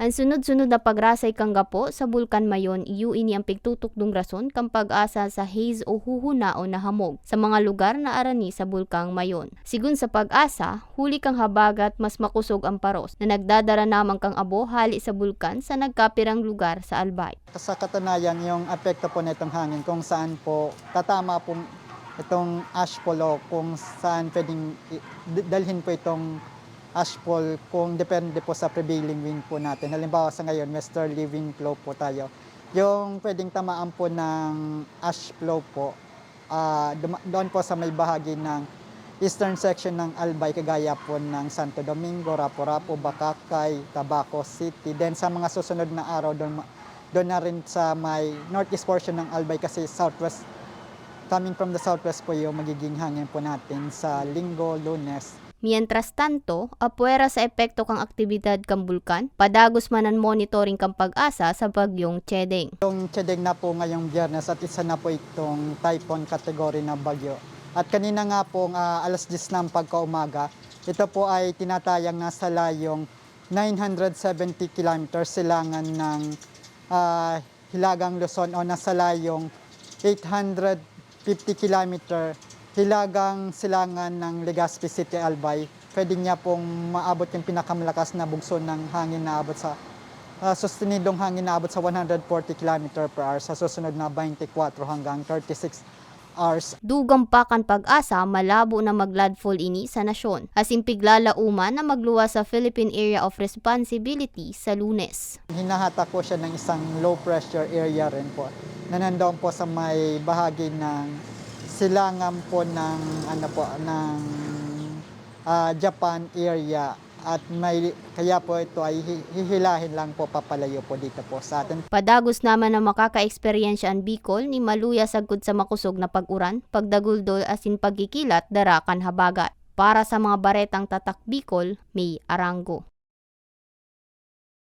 Ang sunod-sunod na pagrasay kang gapo sa bulkan mayon iyo ini ang pigtutok dung rason kang pag-asa sa haze o huhunao na hamog sa mga lugar na arani sa bulkang mayon. Sigun sa pag-asa, huli kang habagat mas makusog ang paros na nagdadara namang kang abo hali sa bulkan sa nagkapirang lugar sa Albay. Sa katunayan, yung epekto po nitong hangin kung saan po tatama po itong ashfall o kung saan pwedeng dalhin po itong ashfall kung depende po sa prevailing wind po natin. Halimbawa sa ngayon, westerly wind flow po tayo. Yung pwedeng tamaan po ng ash flow po, doon po sa may bahagi ng eastern section ng Albay, kagaya po ng Santo Domingo, Rapu-Rapu, Bacacay, Tabaco City. Then sa mga susunod na araw, doon na rin sa may northeast portion ng Albay kasi southwest, coming from the southwest po yung magiging hangin po natin sa Linggo, Lunes. Mientras tanto, apuera sa epekto kang aktibidad kang bulkan, padagos man ang monitoring kang pag-asa sa bagyong Chedeng. Yung Chedeng na po ngayong Biyernes at isa na po itong typhoon category na bagyo. At kanina nga po alas 10 ng pagkaumaga, ito po ay tinatayang nasa layong 970 kilometers silangan ng Hilagang Luzon o nasa layong 850 kilometer hilagang silangan ng Legazpi City, Albay. Pwede niya pong maabot yung pinakamalakas na bugso ng hangin na abot sa sustenidong hangin na abot sa 140 km per hour sa susunod na 24 hanggang 36 hours. Dugang pakan pag-asa malabo na maglandfall ini sa nasyon. As in piglalauman na magluwas sa Philippine Area of Responsibility sa Lunes. Hinahatak po siya ng isang low pressure area rin po na nandoon po sa may bahagi ng silangan po ng Japan area at kaya po ito ay hihilahin lang po papalayo po dito po sa atin. Padagos naman na makaka-eksperyensya ang Bicol ni maluya sagkod sa makusog na pag-uran, pagdaguldol asin pagkikilat darakan habagat. Para sa mga baretang tatak Bicol, May Arango.